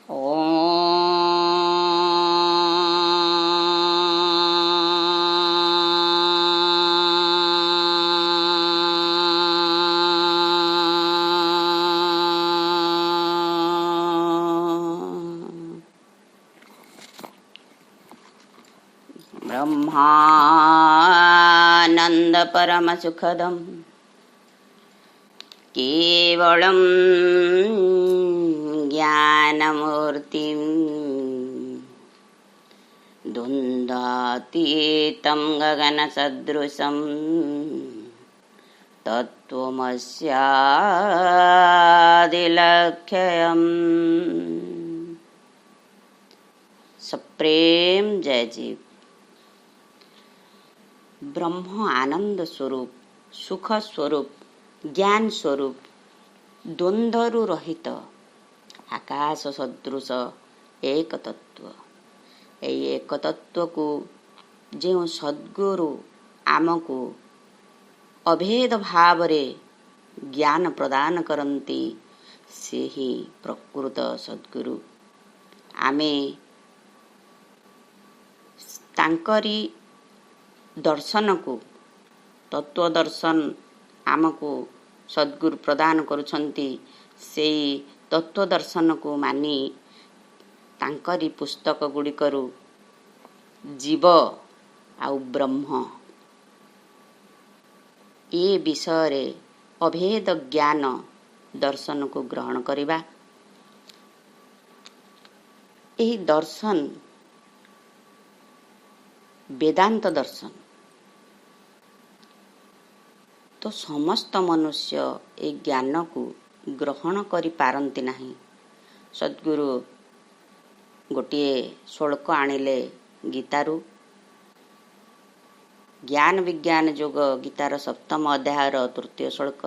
ब्रह्मानंद परम सुखदम केवलम ज्ञानमूर्तिं द्वन्द्वातीतं गगनसदृशं तत्त्वमस्यादिलक्ष्यम्। सप्रेम जय जीव। ब्रह्म आनंद स्वरूप, सुख स्वरूप, ज्ञान स्वरूप, द्वंद्वरु रहित आकाश सदृश एक तत्व। एई एक तत्व को जो सद्गुरु आमको अभेद भाव रे ज्ञान प्रदान करती से ही प्रकृत सद्गुरु। आमे तांकरी दर्शन को तत्व दर्शन आमको सद्गुरु प्रदान करुछंती। से तत्व दर्शन को मानी तांकरी पुस्तक गुड़िकरू जीव आउ ब्रह्म ये विषय अभेद ज्ञान दर्शन को ग्रहण करिबा। यही दर्शन वेदांत दर्शन तो समस्त मनुष्य ए ज्ञान को ग्रहण करि पारंती नहीं। सद्गुरु गोटे श्लोक आनिले गीतारू, ज्ञान विज्ञान योग गीतार 7म अध्यायर 3 श्लोक।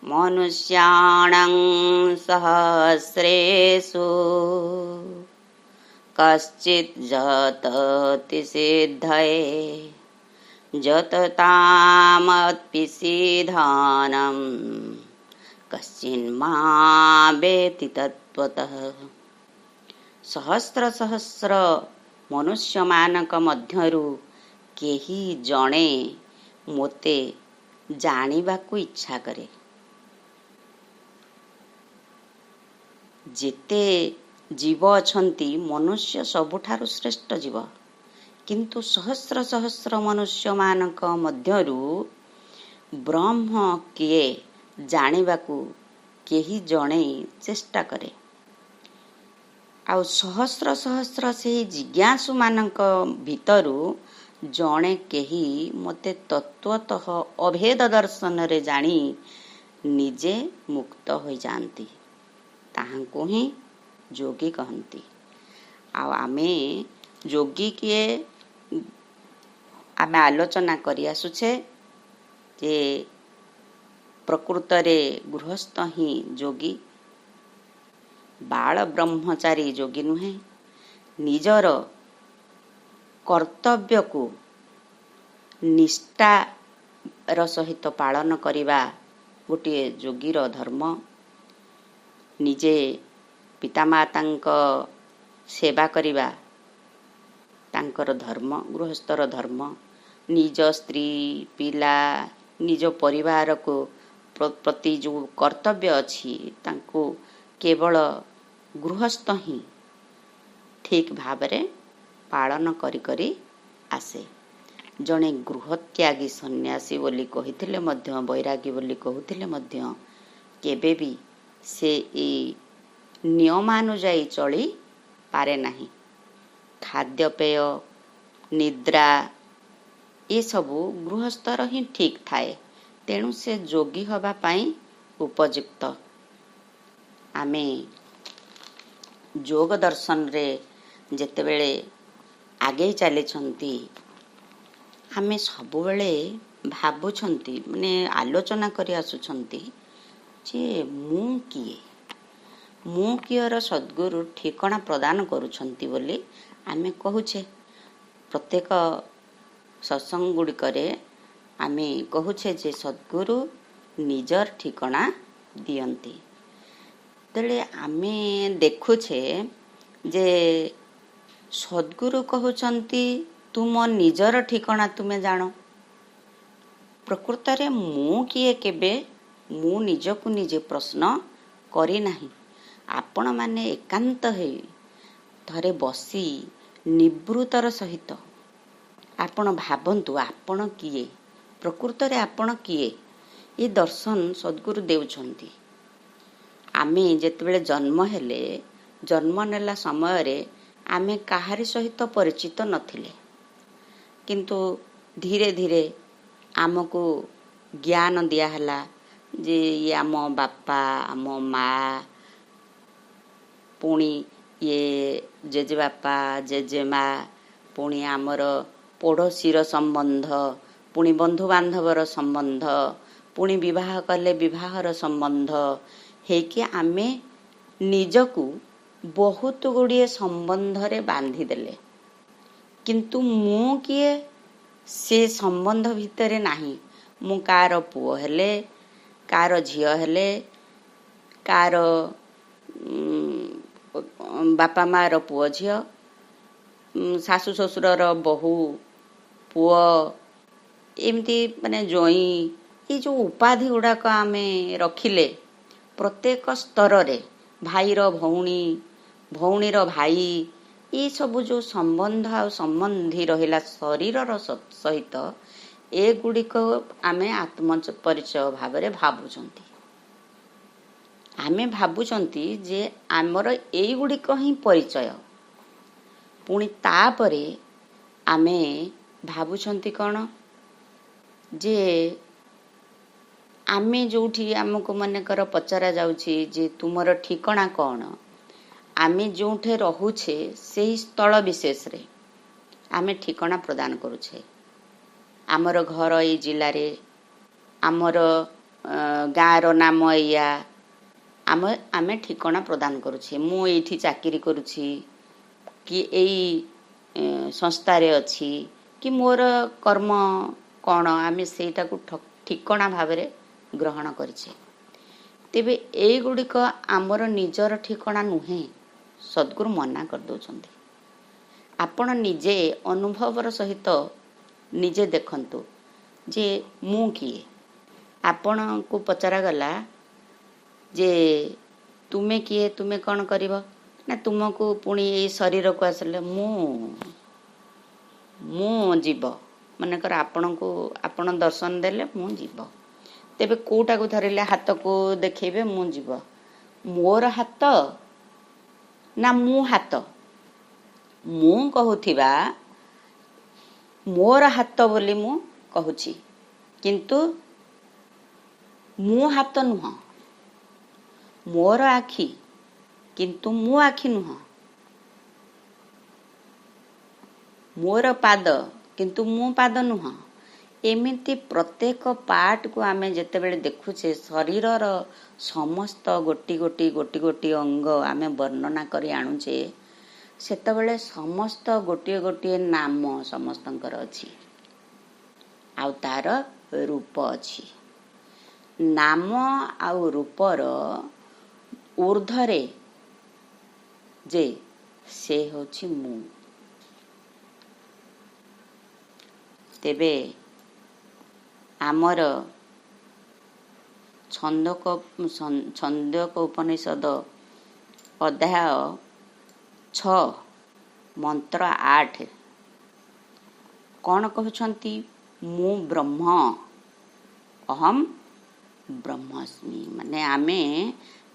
मनुष्याणां सहस्रेषु कश्चित् जतति सिद्धये जततामत्पिसीधानं कश्चिन्मावेति तत्त्वतः। सहस्र सहस्र मनुष्य मानक मध्यरु केही जणे मोते जानिबाकु इच्छा करे। जेते जीव अछंती मनुष्य सबुठारु श्रेष्ठ जीव, किंतु सहस्र सहस्र मनुष्य मानक मध्यरु ब्रह्म किए जानिबाकु केही जणे चेष्टा करे। आउ सहस्र सहस्र से जिज्ञासु मानक भितरु जणे केही मते तत्वतः अभेद दर्शन रे जानी निजे मुक्त हो जाती, ताहांको ही जोगी कहती। आउ आमे जोगी किए आमे आलोचना करि आसुछे जे प्रकृत रे गृहस्थ ही जोगी, बाल ब्रह्मचारी जोगी नुहे। निजर कर्तव्य को निष्ठार सहित पालन करिबा गोटे जोगीर धर्म। निजे पितामातांक सेवा करिबा तांकर धर्म, गृहस्थर धर्म। निज स्त्री पिला निज परिवार को प्रति जो कर्तव्य अछि तांको केवल गृहस्थ ही ठीक भावरे पालन करी करी आसे। जणे गृहत्यागी सन्यासी बोली कहिथिले मध्य, बैरागी बोली कहुथिले मध्य केबे भी से ए नियमानुजाई चली पारे नहीं। खाद्यपेय निद्रा ये सबू गृहस्थर ही ठीक थाए, तेणु से जोगी हवा पाई उपयुक्त। आमे योग दर्शन रे जेतेबेले आगे चली छंती आमे सबुबेले भाबुछंती माने आलोचना करि आसुछंती जे मु कियर सद्गुरु ठिकणा प्रदान करुछंती बोली आमे कहूछे। प्रत्येक सत्संग गुड़िकरे आमे कहूछे जे सद्गुरु निजर ठिकणा दियंती। ତେଳେ ଆମେ ଦେଖୁଛେ ଯେ ସଦ୍ଗୁରୁ କହୁଛନ୍ତି ତୁମ ନିଜର ଠିକଣା ତୁମେ ଜାଣ। ପ୍ରକୃତରେ ମୁଁ କିଏ କେବେ ମୁଁ ନିଜକୁ ନିଜେ ପ୍ରଶ୍ନ କରିନାହିଁ। ଆପଣମାନେ ଏକାନ୍ତ ହେଇ ଥରେ ବସି ନିବୃତ୍ତର ସହିତ ଆପଣ ଭାବନ୍ତୁ ଆପଣ କିଏ, ପ୍ରକୃତରେ ଆପଣ କିଏ। ଏ ଦର୍ଶନ ସଦ୍ଗୁରୁ ଦେଉଛନ୍ତି। ଆମେ ଯେତେବେଳେ ଜନ୍ମ ହେଲେ, ଜନ୍ମ ନେଲା ସମୟରେ ଆମେ କାହାରି ସହିତ ପରିଚିତ ନଥିଲେ, କିନ୍ତୁ ଧୀରେ ଧୀରେ ଆମକୁ ଜ୍ଞାନ ଦିଆହେଲା ଯେ ଇଏ ଆମ ବାପା, ଆମ ମା, ପୁଣି ଇଏ ଜେଜେବାପା, ଜେଜେମା, ପୁଣି ଆମର ପଡ଼ୋଶୀର ସମ୍ବନ୍ଧ, ପୁଣି ବନ୍ଧୁବାନ୍ଧବର ସମ୍ବନ୍ଧ, ପୁଣି ବିବାହ କଲେ ବିବାହର ସମ୍ବନ୍ଧ ହେଇକି ଆମେ ନିଜକୁ ବହୁତ ଗୁଡ଼ିଏ ସମ୍ବନ୍ଧରେ ବାନ୍ଧିଦେଲେ। କିନ୍ତୁ ମୁଁ କିଏ ସେ ସମ୍ବନ୍ଧ ଭିତରେ ନାହିଁ। ମୁଁ କାହାର ପୁଅ ହେଲେ, କାହାର ଝିଅ ହେଲେ, କାହାର ବାପା ମାର ପୁଅ ଝିଅ, ଶାଶୁ ଶ୍ୱଶୁରର ବୋହୂ ପୁଅ, ଏମିତି ମାନେ ଜୋଇଁ, ଏଇ ଯେଉଁ ଉପାଧି ଗୁଡ଼ାକ ଆମେ ରଖିଲେ ପ୍ରତ୍ୟେକ ସ୍ତରରେ, ଭାଇର ଭଉଣୀ, ଭଉଣୀର ଭାଇ, ଏସବୁ ଯେଉଁ ସମ୍ବନ୍ଧ ଆଉ ସମ୍ବନ୍ଧୀ ରହିଲା ଶରୀରର ସହିତ, ଏଗୁଡ଼ିକ ଆମେ ଆତ୍ମପରିଚୟ ଭାବରେ ଭାବୁଛନ୍ତି। ଆମେ ଭାବୁଛନ୍ତି ଯେ ଆମର ଏଇଗୁଡ଼ିକ ହିଁ ପରିଚୟ। ପୁଣି ତାପରେ ଆମେ ଭାବୁଛନ୍ତି କ'ଣ ଯେ ଆମେ ଯେଉଁଠି ଆମକୁ ମନେକର ପଚରା ଯାଉଛି ଯେ ତୁମର ଠିକଣା କ'ଣ, ଆମେ ଯେଉଁଠି ରହୁଛେ ସେହି ସ୍ଥଳ ବିଶେଷରେ ଆମେ ଠିକଣା ପ୍ରଦାନ କରୁଛେ। ଆମର ଘର ଏଇ ଜିଲ୍ଲାରେ, ଆମର ଗାଁର ନାମ ଏଇଆ, ଆମେ ଠିକଣା ପ୍ରଦାନ କରୁଛେ। ମୁଁ ଏଇଠି ଚାକିରି କରୁଛି, କି ଏଇ ସଂସ୍ଥାରେ ଅଛି, କି ମୋର କର୍ମ କ'ଣ, ଆମେ ସେଇଟାକୁ ଠିକଣା ଭାବରେ ଗ୍ରହଣ କରିଛେ। ତେବେ ଏଇଗୁଡ଼ିକ ଆମର ନିଜର ଠିକଣା ନୁହେଁ, ସଦ୍ଗୁରୁ ମନା କରିଦେଉଛନ୍ତି। ଆପଣ ନିଜେ ଅନୁଭବର ସହିତ ନିଜେ ଦେଖନ୍ତୁ ଯେ ମୁଁ କିଏ। ଆପଣଙ୍କୁ ପଚରାଗଲା ଯେ ତୁମେ କିଏ, ତୁମେ କ'ଣ କରିବ ନା, ତୁମକୁ ପୁଣି ଏଇ ଶରୀରକୁ ଆସିଲେ ମୁଁ ଯିବ, ମନେକର ଆପଣଙ୍କୁ ଆପଣ ଦର୍ଶନ ଦେଲେ ମୁଁ ଯିବ। ତେବେ କେଉଁଟାକୁ ଧରିଲେ, ହାତକୁ ଦେଖେଇବେ ମୁଁ ଯିବ, ମୋର ହାତ ନା ମୁଁ ହାତ? ମୁଁ କହୁଥିବା ମୋର ହାତ ବୋଲି ମୁଁ କହୁଛି, କିନ୍ତୁ ମୁଁ ହାତ ନୁହଁ। ମୋର ଆଖି, କିନ୍ତୁ ମୁଁ ଆଖି ନୁହଁ। ମୋର ପାଦ, କିନ୍ତୁ ମୁଁ ପାଦ ନୁହଁ। ଏମିତି ପ୍ରତ୍ୟେକ ପାର୍ଟକୁ ଆମେ ଯେତେବେଳେ ଦେଖୁଛେ, ଶରୀରର ସମସ୍ତ ଗୋଟି ଗୋଟି ଅଙ୍ଗ ଆମେ ବର୍ଣ୍ଣନା କରି ଆଣୁଛେ, ସେତେବେଳେ ସମସ୍ତ ଗୋଟିଏ ଗୋଟିଏ ନାମ ସମସ୍ତଙ୍କର ଅଛି, ଆଉ ତାର ରୂପ ଅଛି। ନାମ ଆଉ ରୂପର ଊର୍ଦ୍ଧ୍ୱରେ ଯେ ସେ ହେଉଛି ମୁଁ। ତେବେ ଆମର ଛନ୍ଦକ ଉପନିଷଦ ଅଧ୍ୟାୟ 6 ମନ୍ତ୍ର 8 କ'ଣ କହୁଛନ୍ତି? ମୁଁ ବ୍ରହ୍ମ, ଅହମ୍ ବ୍ରହ୍ମାସ୍ମି। ମାନେ ଆମେ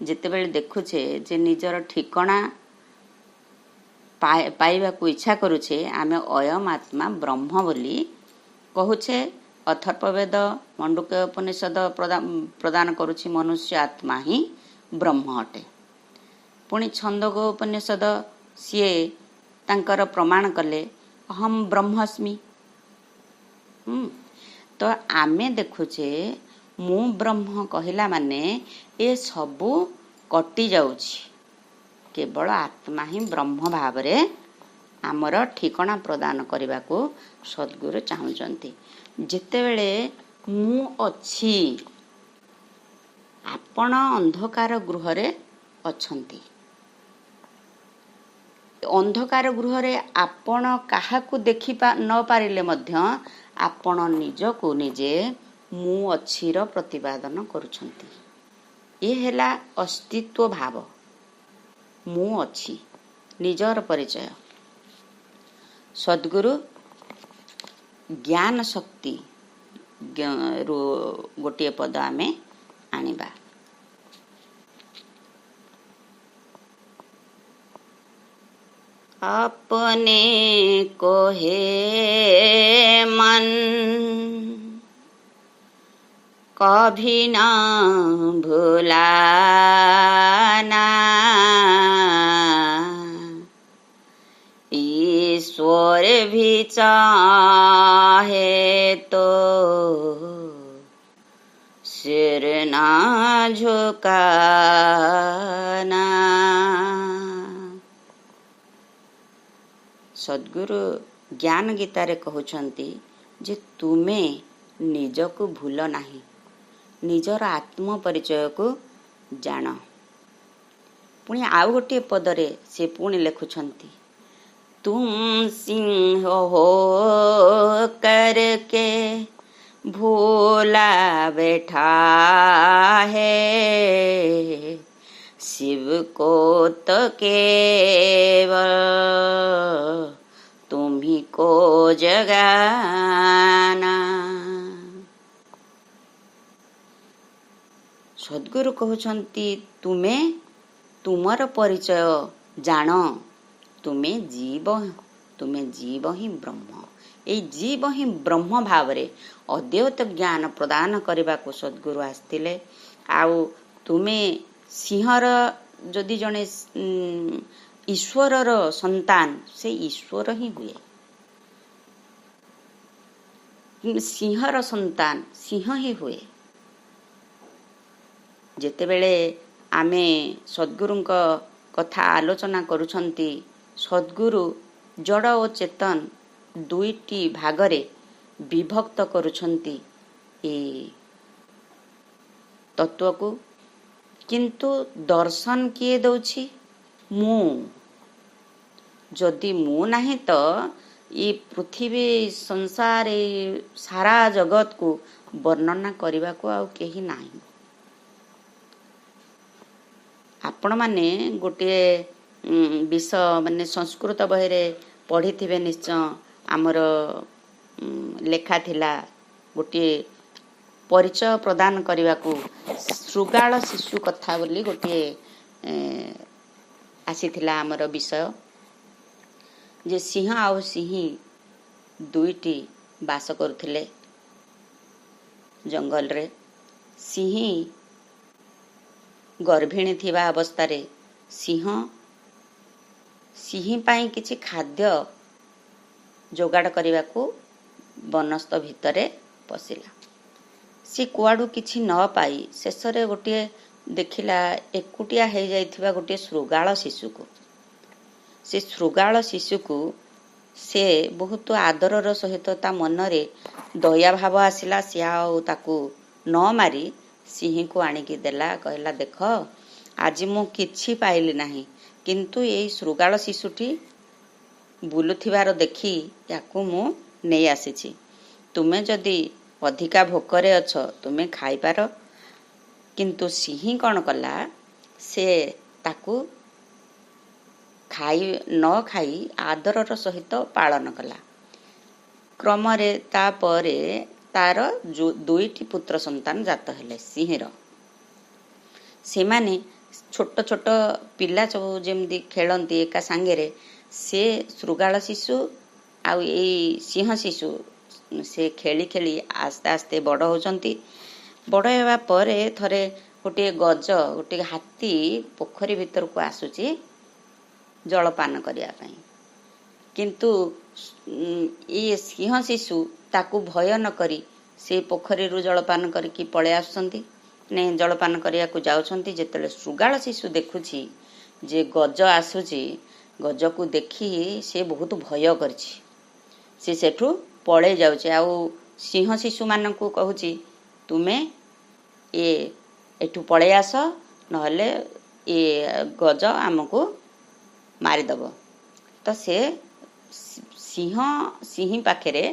ଯେତେବେଳେ ଦେଖୁଛେ ଯେ ନିଜର ଠିକଣା ପାଇବାକୁ ଇଚ୍ଛା କରୁଛେ, ଆମେ ଅୟମ ଆତ୍ମା ବ୍ରହ୍ମ ବୋଲି କହୁଛେ। ଅଥର୍ବବେଦ ମଣ୍ଡୁକ୍ୟ ଉପନିଷଦ ପ୍ରଦାନ କରୁଛି ମନୁଷ୍ୟ ଆତ୍ମା ହିଁ ବ୍ରହ୍ମ ଅଟେ। ପୁଣି ଛନ୍ଦକ ଉପନିଷଦ ସିଏ ତାଙ୍କର ପ୍ରମାଣ କଲେ ଅହମ୍ ବ୍ରହ୍ମାସ୍ମି। ତ ଆମେ ଦେଖୁଛେ ମୁଁ ବ୍ରହ୍ମ କହିଲା ମାନେ ଏ ସବୁ କଟି ଯାଉଛି। କେବଳ ଆତ୍ମା ହିଁ ବ୍ରହ୍ମ ଭାବରେ ଆମର ଠିକଣା ପ୍ରଦାନ କରିବାକୁ ସଦ୍ଗୁରୁ ଚାହୁଁଛନ୍ତି। ଯେତେବେଳେ ମୁଁ ଅଛି, ଆପଣ ଅନ୍ଧକାର ଗୃହରେ ଅଛନ୍ତି। ଅନ୍ଧକାର ଗୃହରେ ଆପଣ କାହାକୁ ଦେଖି ନ ପାରିଲେ ମଧ୍ୟ ଆପଣ ନିଜକୁ ନିଜେ ମୁଁ ଅଛିର ପ୍ରତିପାଦନ କରୁଛନ୍ତି। ଏ ହେଲା ଅସ୍ତିତ୍ୱ ଭାବ। ମୁଁ ଅଛି, ନିଜର ପରିଚୟ। ସଦ୍ଗୁରୁ ଜ୍ଞାନ ଶକ୍ତି ରୁ ଗୋଟିଏ ପଦ ଆମେ ଆଣିବା। अपने को है मन कभी न भुलाना, ईश्वर भी चाहे तो सिर ना झुकाना। ସଦ୍ଗୁରୁ ଜ୍ଞାନ ଗୀତାରେ କହୁଛନ୍ତି ଯେ ତୁମେ ନିଜକୁ ଭୁଲ ନାହିଁ, ନିଜର ଆତ୍ମ ପରିଚୟକୁ ଜାଣ। ପୁଣି ଆଉ ଗୋଟିଏ ପଦରେ ସେ ପୁଣି ଲେଖୁଛନ୍ତି, ତୁମ ସିଂହ ହୋ କରକେ ଭୋଲା बैठा है, शिव को तो केवल तुम्ही को जगाना। ସଦ୍ଗୁରୁ କହୁଛନ୍ତି ତୁମେ ତୁମର ପରିଚୟ ଜାଣ। ତୁମେ ଜୀବ ହିଁ ବ୍ରହ୍ମ। ଏଇ ଜୀବ ହିଁ ବ୍ରହ୍ମ ଭାବରେ ଅଦ୍ୱୈତ ଜ୍ଞାନ ପ୍ରଦାନ କରିବାକୁ ସଦ୍ଗୁରୁ ଆସିଥିଲେ। ଆଉ ତୁମେ ସିଂହର ଯଦି ଜଣେ ଈଶ୍ୱରର ସନ୍ତାନ, ସେ ଈଶ୍ୱର ହିଁ ହୁଏ। ସିଂହର ସନ୍ତାନ ସିଂହ ହିଁ ହୁଏ। ଯେତେବେଳେ ଆମେ ସଦ୍ଗୁରୁଙ୍କ କଥା ଆଲୋଚନା କରୁଛନ୍ତି, ସଦ୍ଗୁରୁ ଜଡ଼ ଓ ଚେତନ ଦୁଇଟି ଭାଗରେ ବିଭକ୍ତ କରୁଛନ୍ତି ଏ ତତ୍ଵକୁ। କିନ୍ତୁ ଦର୍ଶନ କିଏ ଦଉଛି? ମୁଁ। ଯଦି ମୁଁ ନାହିଁ ତ ଏ ପୃଥିବୀ ସଂସାର ସାରା ଜଗତକୁ ବର୍ଣ୍ଣନା କରିବାକୁ ଆଉ କେହି ନାହିଁ। ଆପଣମାନେ ଗୋଟିଏ ବିଷୟ ମାନେ ସଂସ୍କୃତ ବହିରେ ପଢ଼ିଥିବେ ନିଶ୍ଚୟ। ଆମର ଲେଖା ଥିଲା ଗୋଟିଏ ପରିଚୟ ପ୍ରଦାନ କରିବାକୁ ଶୃଗାଳ ଶିଶୁ କଥା ବୋଲି ଗୋଟିଏ ଆସିଥିଲା ଆମର ବିଷୟ, ଯେ ସିଂହ ଆଉ ସିଂହୀ ଦୁଇଟି ବାସ କରୁଥିଲେ ଜଙ୍ଗଲରେ। ସିଂହୀ ଗର୍ଭିଣୀ ଥିବା ଅବସ୍ଥାରେ ସିଂହୀ ପାଇଁ କିଛି ଖାଦ୍ୟ ଯୋଗାଡ଼ କରିବାକୁ ବନସ୍ତ ଭିତରେ ପଶିଲା। ସେ କୁଆଡ଼ୁ କିଛି ନ ପାଇ ଶେଷରେ ଗୋଟିଏ ଦେଖିଲା ଏକୁଟିଆ ହେଇଯାଇଥିବା ଗୋଟିଏ ଶୃଗାଳ ଶିଶୁକୁ। ସେ ଶୃଗାଳ ଶିଶୁକୁ ସେ ବହୁତ ଆଦରର ସହିତ ତା ମନରେ ଦୟାଭାବ ଆସିଲା। ସେ ଆଉ ତାକୁ ନ ମାରି ସିଂହୀକୁ ଆଣିକି ଦେଲା। କହିଲା, ଦେଖ ଆଜି ମୁଁ କିଛି ପାଇଲି ନାହିଁ, କିନ୍ତୁ ଏଇ ଶୃଗାଳ ଶିଶୁଟି ବୁଲୁଥିବାର ଦେଖି ୟାକୁ ମୁଁ ନେଇ ଆସିଛି। ତୁମେ ଯଦି ଅଧିକା ଭୋକରେ ଅଛ ତୁମେ ଖାଇପାର। କିନ୍ତୁ ସିଂହୀ କ'ଣ କଲା, ସେ ତାକୁ ନ ଖାଇ ଆଦରର ସହିତ ପାଳନ କଲା। କ୍ରମରେ ତାପରେ ତାର ଦୁଇଟି ପୁତ୍ର ସନ୍ତାନ ଜାତ ହେଲେ ସିଂହୀର। ସେମାନେ ଛୋଟ ଛୋଟ ପିଲା ସବୁ ଯେମିତି ଖେଳନ୍ତି ଏକା ସାଙ୍ଗରେ, ସେ ଶୃଗାଳ ଶିଶୁ ଆଉ ଏଇ ସିଂହ ଶିଶୁ ସେ ଖେଳି ଖେଳି ଆସ୍ତେ ଆସ୍ତେ ବଡ଼ ହେଉଛନ୍ତି। ବଡ଼ ହେବା ପରେ ଥରେ ଗୋଟିଏ ଗୋଟିଏ ହାତୀ ପୋଖରୀ ଭିତରକୁ ଆସୁଛି ଜଳପାନ କରିବା ପାଇଁ। କିନ୍ତୁ ଇଏ ସିଂହ ଶିଶୁ ତାକୁ ଭୟ ନ କରି ସେ ପୋଖରୀରୁ ଜଳପାନ କରିକି ପଳେଇ ଆସୁଛନ୍ତି, ଜଳପାନ କରିବାକୁ ଯାଉଛନ୍ତି। ଯେତେବେଳେ ଶୃଗାଳ ଶିଶୁ ଦେଖୁଛି ଯେ ଗଜ ଆସୁଛି, ଗଜକୁ ଦେଖି ସେ ବହୁତ ଭୟ କରିଛି। ସେ ସେଠୁ ପଳେଇ ଯାଉଛି। ଆଉ ସିଂହ ଶିଶୁମାନଙ୍କୁ କହୁଛି, ତୁମେ ଏଠୁ ପଳେଇ ଆସ, ନହେଲେ ଏ ଗଜ ଆମକୁ ମାରିଦେବ। ତ ସେ ସିଂହୀ ପାଖରେ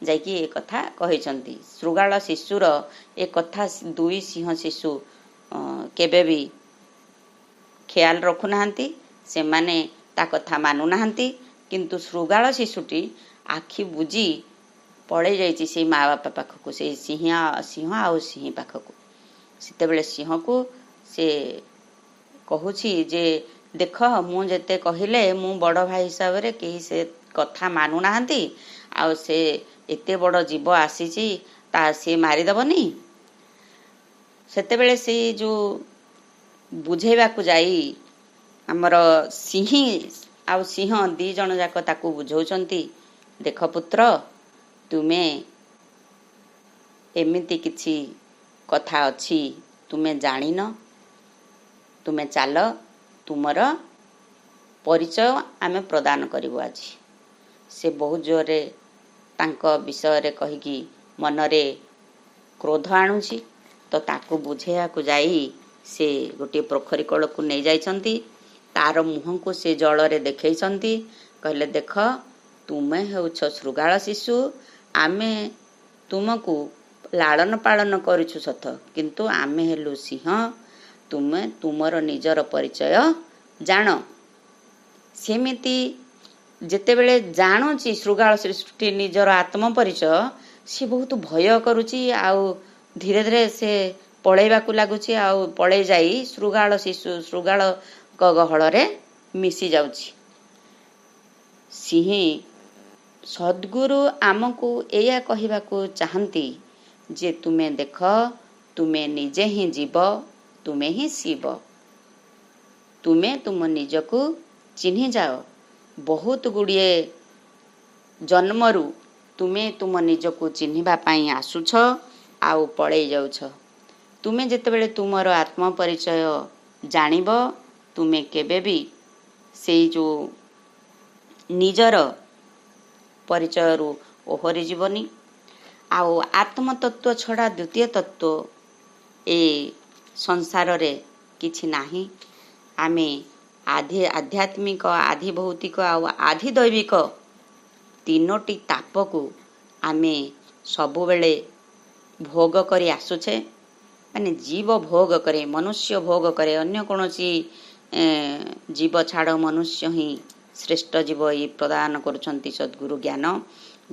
ଯାଇକି ଏ କଥା କହିଛନ୍ତି। ଶୃଗାଳ ଶିଶୁର ଏ କଥା ଦୁଇ ସିଂହ ଶିଶୁ କେବେ ବି ଖିଆଲ ରଖୁନାହାନ୍ତି, ସେମାନେ ତା କଥା ମାନୁନାହାନ୍ତି। କିନ୍ତୁ ଶୃଗାଳ ଶିଶୁଟି ଆଖି ବୁଜି ପଳେଇ ଯାଇଛି ସେଇ ମା ବାପା ପାଖକୁ, ସେଇ ସିଂହ ଆଉ ସିଂହୀ ପାଖକୁ। ସେତେବେଳେ ସିଂହକୁ ସେ କହୁଛି ଯେ ଦେଖ, ମୁଁ ଯେତେ କହିଲେ ମୁଁ ବଡ଼ ଭାଇ ହିସାବରେ କେହି ସେ କଥା ମାନୁନାହାନ୍ତି, ଆଉ ସେ ଏତେ ବଡ଼ ଜୀବ ଆସିଛି ସେ ମାରିଦେବନି। ସେତେବେଳେ ସେଇ ଯେଉଁ ବୁଝେଇବାକୁ ଯାଇ ଆମର ସିଂହୀ ଆଉ ସିଂହ ଦୁଇ ଜଣ ଯାକ ତାକୁ ବୁଝଉଛନ୍ତି, ଦେଖ ପୁତ୍ର, ତୁମେ ଏମିତି କିଛି କଥା ଅଛି ତୁମେ ଜାଣିନ, ତୁମେ ଚାଲ, ତୁମର ପରିଚୟ ଆମେ ପ୍ରଦାନ କରିବୁ ଆଜି। ସେ ବହୁତ ଜୋରରେ ତାଙ୍କ ବିଷୟରେ କହିକି ମନରେ କ୍ରୋଧ ଆଣୁଛି। ତ ତାକୁ ବୁଝେଇବାକୁ ଯାଇ ସେ ଗୋଟିଏ ପୋଖରୀ କୂଳକୁ ନେଇଯାଇଛନ୍ତି। ତାର ମୁହଁକୁ ସେ ଜଳରେ ଦେଖେଇଛନ୍ତି, କହିଲେ ଦେଖ, ତୁମେ ହେଉଛ ଶୃଗାଳ ଶିଶୁ, ଆମେ ତୁମକୁ ଲାଳନ ପାଳନ କରୁଛୁ ସତ, କିନ୍ତୁ ଆମେ ହେଲୁ ସିଂହ, ତୁମେ ତୁମର ନିଜର ପରିଚୟ ଜାଣ। ସେମିତି ଯେତେବେଳେ ଜାଣୁଛି ଶୃଗାଳ ଶିଶୁଟି ନିଜର ଆତ୍ମ ପରିଚୟ, ସେ ବହୁତ ଭୟ କରୁଛି, ଆଉ ଧୀରେ ଧୀରେ ସେ ପଳେଇବାକୁ ଲାଗୁଛି, ଆଉ ପଳେଇ ଯାଇ ଶୃଗାଳଙ୍କ ଗହଳରେ ମିଶି ଯାଉଛି। ସିଂହୀ ସଦ୍ଗୁରୁ ଆମକୁ ଏଇଆ କହିବାକୁ ଚାହାନ୍ତି ଯେ ତୁମେ ଦେଖ, ତୁମେ ନିଜେ ହିଁ ଜୀବ, ତୁମେ ହିଁ ଶିବ। ତୁମେ ତୁମ ନିଜକୁ ଚିହ୍ନି ଯାଅ। ବହୁତ ଗୁଡ଼ିଏ ଜନ୍ମରୁ ତୁମେ ତୁମ ନିଜକୁ ଚିହ୍ନିବା ପାଇଁ ଆସୁଛ ଆଉ ପଳେଇ ଯାଉଛ। ତୁମେ ଯେତେବେଳେ ତୁମର ଆତ୍ମ ପରିଚୟ ଜାଣିବ, ତୁମେ କେବେ ବି ସେଇ ଯେଉଁ ନିଜର ପରିଚୟରୁ ଓହରି ଯିବନି। ଆଉ ଆତ୍ମତତ୍ତ୍ୱ ଛଡ଼ା ଦ୍ୱିତୀୟ ତତ୍ତ୍ୱ ଏ ସଂସାରରେ କିଛି ନାହିଁ। ଆମେ ଆଧ୍ୟାତ୍ମିକ, ଆଧି ଭୌତିକ ଆଉ ଆଧି ଦୈବିକ ତିନୋଟି ତାପକୁ ଆମେ ସବୁବେଳେ ଭୋଗ କରି ଆସୁଛେ। ମାନେ ଜୀବ ଭୋଗ କରେ, ମନୁଷ୍ୟ ଭୋଗ କରେ, ଅନ୍ୟ କୌଣସି ଜୀବ ଛାଡ଼ ମନୁଷ୍ୟ ହିଁ ଶ୍ରେଷ୍ଠ ଜୀବ। ଏଇ ପ୍ରଦାନ କରୁଛନ୍ତି ସଦ୍ଗୁରୁ ଜ୍ଞାନ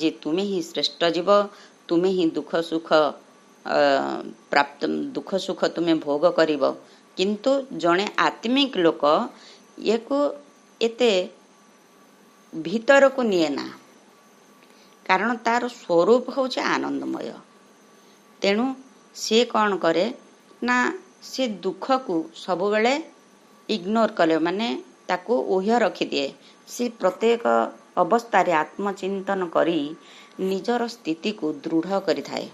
ଯେ ତୁମେ ହିଁ ଶ୍ରେଷ୍ଠ ଜୀବ, ତୁମେ ହିଁ ଦୁଃଖ ସୁଖ ତୁମେ ଭୋଗ କରିବ। କିନ୍ତୁ ଜଣେ ଆତ୍ମିକ ଲୋକ ୟାକୁ ଏତେ ଭିତରକୁ ନିଏ ନା, କାରଣ ତାର ସ୍ୱରୂପ ହେଉଛି ଆନନ୍ଦମୟ। ତେଣୁ ସେ କ'ଣ କରେ ନା, ସେ ଦୁଃଖକୁ ସବୁବେଳେ ଇଗ୍ନୋର କଲେ, ମାନେ ତାକୁ ଓହ୍ୟ ରଖିଦିଏ। ସେ ପ୍ରତ୍ୟେକ ଅବସ୍ଥାରେ ଆତ୍ମଚିନ୍ତନ କରି ନିଜର ସ୍ଥିତିକୁ ଦୃଢ଼ କରିଥାଏ।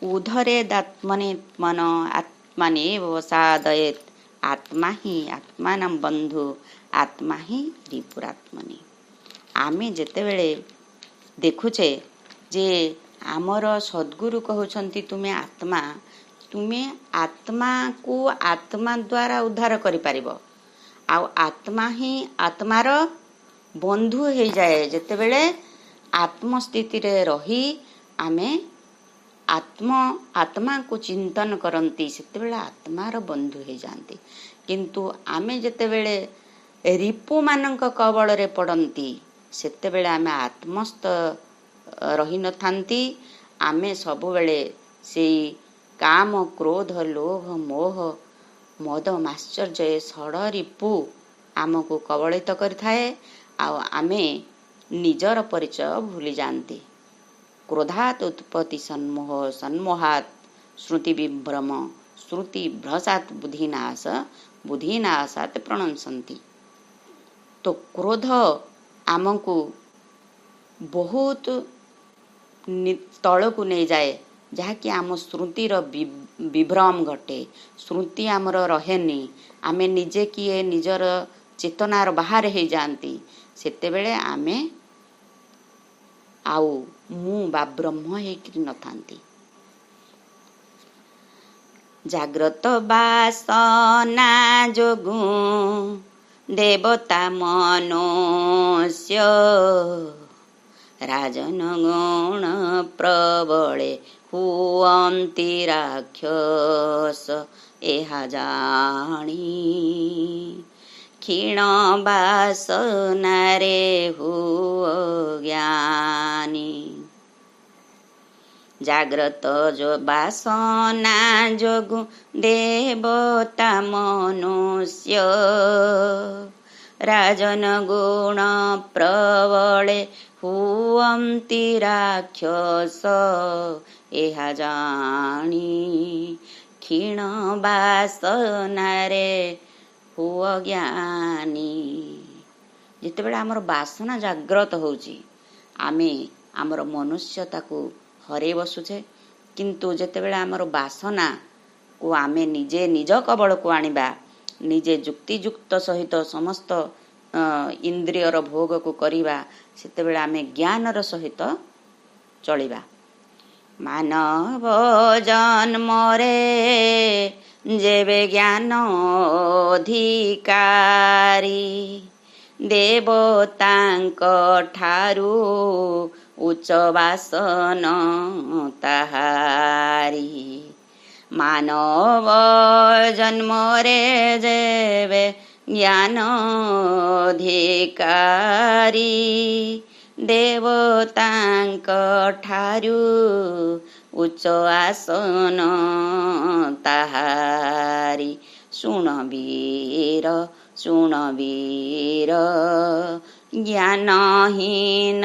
ଉଦ୍ଧରେଦାତ୍ମନେତ୍ମନ ଆତ୍ମନେବ ସାଧୟେତ୍, ଆତ୍ମା ହିଁ ଆତ୍ମାନଂ ବନ୍ଧୁ, ଆତ୍ମା ହିଁ ରିପୁରାତ୍ମନି। ଆମେ ଯେତେବେଳେ ଦେଖୁଛେ ଯେ ଆମର ସଦ୍ଗୁରୁ କହୁଛନ୍ତି ତୁମେ ଆତ୍ମା, ତୁମେ ଆତ୍ମାକୁ ଆତ୍ମା ଦ୍ୱାରା ଉଦ୍ଧାର କରିପାରିବ। ଆଉ ଆତ୍ମା ହିଁ ଆତ୍ମାର ବନ୍ଧୁ ହେଇଯାଏ। ଯେତେବେଳେ ଆତ୍ମସ୍ଥିତିରେ ରହି ଆମେ ଆତ୍ମାକୁ ଚିନ୍ତନ କରନ୍ତି, ସେତେବେଳେ ଆତ୍ମାର ବନ୍ଧୁ ହେଇଯାଆନ୍ତି। କିନ୍ତୁ ଆମେ ଯେତେବେଳେ ରିପୁମାନଙ୍କ କବଳରେ ପଡ଼ନ୍ତି, ସେତେବେଳେ ଆମେ ଆତ୍ମସ୍ଥ ରହିନଥାନ୍ତି। ଆମେ ସବୁବେଳେ ସେଇ କାମ, କ୍ରୋଧ, ଲୋଭ, ମୋହ, ମଦ, ମାଶ୍ଚର୍ଯ୍ୟ, ଏ ଷଡ଼ ରିପୁ ଆମକୁ କବଳିତ କରିଥାଏ, ଆଉ ଆମେ ନିଜର ପରିଚୟ ଭୁଲି ଯାଆନ୍ତି। କ୍ରୋଧାତ୍ ଉତ୍ପତ୍ତି ସନ୍ମୋହ, ସନ୍ମୋହାତ୍ ଶ୍ରୁତି ବିଭ୍ରମ, ଶ୍ରୁତି ଭ୍ରସାତ୍ ବୁଦ୍ଧିନାଶ, ବୁଦ୍ଧିନାଶାତ୍ ପ୍ରଣଶନ୍ତି। ତ କ୍ରୋଧ ଆମକୁ ବହୁତ ତଳକୁ ନେଇଯାଏ, ଯାହାକି ଆମ ଶ୍ରୁତିର ବିଭ୍ରମ ଘଟେ। ଶ୍ରୁତି ଆମର ରହେନି, ଆମେ ନିଜେ କିଏ ନିଜର ଚେତନାର ବାହାରେ ହେଇଯାଆନ୍ତି। ସେତେବେଳେ ଆମେ ଆଉ ମୁଁ ବା ବ୍ରହ୍ମ ହେଇକି ନଥାନ୍ତି। ଜାଗ୍ରତ ବାସନା ଯୋଗୁଁ ଦେବତା ମନୁଷ୍ୟ ରାଜନ ଗୁଣ ପ୍ରବଳେ ହୁଅନ୍ତି ରାକ୍ଷସ ଏହା ଜାଣି କ୍ଷୀଣ ବାସନାରେ ହୁଅ ଜ୍ଞାନୀ। ଜାଗ୍ରତ ବାସନା ଯୋଗୁଁ ଦେବତା ମନୁଷ୍ୟ ରାଜନ ଗୁଣ ପ୍ରବଳେ ହୁଅନ୍ତି ରାକ୍ଷସ ଏହା ଜାଣି କ୍ଷୀଣ ବାସନାରେ ହୁଅ ଜ୍ଞାନୀ। ଯେତେବେଳେ ଆମର ବାସନା ଜାଗ୍ରତ ହେଉଛି ଆମେ ଆମର ମନୁଷ୍ୟତାକୁ ହରେଇ ବସୁଛେ, କିନ୍ତୁ ଯେତେବେଳେ ଆମର ବାସନାକୁ ଆମେ ନିଜେ ନିଜ କବଳକୁ ଆଣିବା, ନିଜେ ଯୁକ୍ତିଯୁକ୍ତ ସହିତ ସମସ୍ତ ଇନ୍ଦ୍ରିୟର ଭୋଗକୁ କରିବା, ସେତେବେଳେ ଆମେ ଜ୍ଞାନର ସହିତ ଚଳିବା। ମାନବ ଜନ୍ମରେ ଯେବେ ଜ୍ଞାନ ଅଧିକାରୀ ଦେବତାଙ୍କ ଠାରୁ ଉଚ୍ଚ ବାସନ ତାହାରି। ମାନବ ଜନ୍ମରେ ଯେବେ ଜ୍ଞାନ ଅଧିକାରୀ ଦେବତାଙ୍କ ଠାରୁ ଉଚ୍ଚ ଆସନ ତାହାରି। ଶୁଣ ବୀର ଶୁଣ ବୀର ଜ୍ଞାନହୀନ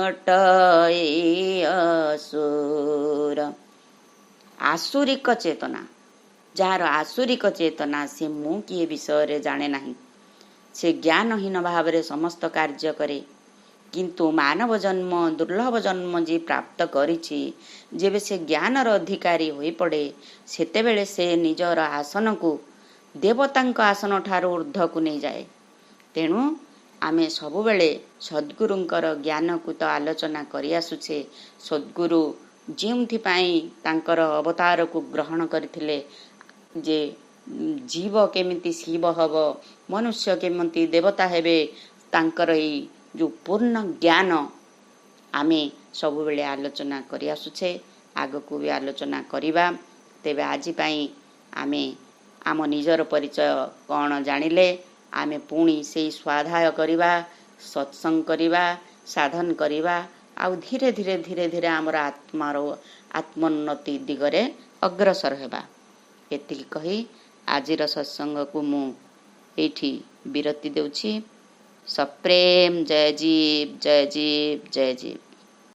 ଅଟଇ ଅସୁର। ଆସୁରିକ ଚେତନା, ଯାହାର ଆସୁରିକ ଚେତନା, ସେ ମୁଁ କିଏ ବିଷୟରେ ଜାଣେ ନାହିଁ, ସେ ଜ୍ଞାନହୀନ ଭାବରେ ସମସ୍ତ କାର୍ଯ୍ୟ କରେ। କିନ୍ତୁ ମାନବ ଜନ୍ମ ଦୁର୍ଲଭ ଜନ୍ମ ଯିଏ ପ୍ରାପ୍ତ କରିଛି, ଯେବେ ସେ ଜ୍ଞାନର ଅଧିକାରୀ ହୋଇପଡ଼େ, ସେତେବେଳେ ସେ ନିଜର ଆସନକୁ ଦେବତାଙ୍କ ଆସନ ଠାରୁ ଉର୍ଦ୍ଧ୍ୱକୁ ନେଇଯାଏ। ତେଣୁ ଆମେ ସବୁବେଳେ ସଦ୍ଗୁରୁଙ୍କର ଜ୍ଞାନକୁ ତ ଆଲୋଚନା କରି ଆସୁଛେ। ସଦ୍ଗୁରୁ ଯେଉଁଥିପାଇଁ ତାଙ୍କର ଅବତାରକୁ ଗ୍ରହଣ କରିଥିଲେ, ଯେ ଜୀବ କେମିତି ଶିବ ହେବ, ମନୁଷ୍ୟ କେମିତି ଦେବତା ହେବେ, ତାଙ୍କର ଏଇ ଯେଉଁ ପୂର୍ଣ୍ଣ ଜ୍ଞାନ ଆମେ ସବୁବେଳେ ଆଲୋଚନା କରି ଆସୁଛେ, ଆଗକୁ ବି ଆଲୋଚନା କରିବା। ତେବେ ଆଜି ପାଇଁ ଆମେ ଆମ ନିଜର ପରିଚୟ କ'ଣ ଜାଣିଲେ, ଆମେ ପୁଣି ସେଇ ସ୍ୱାଧ୍ୟାୟ କରିବା, ସତ୍ସଙ୍ଗ କରିବା, ସାଧନ କରିବା, ଆଉ ଧୀରେ ଧୀରେ ଧୀରେ ଧୀରେ ଆମର ଆତ୍ମୋନ୍ନତି ଦିଗରେ ଅଗ୍ରସର ହେବା। ଏତିକି କହି ଆଜିର ସତ୍ସଙ୍ଗକୁ ମୁଁ ଏଇଠି ବିରତି ଦେଉଛି। ସପ୍ରେମ ଜୟ ଜୀବ ଜୟ ଜୀବ ଜୟ ଜୀବ।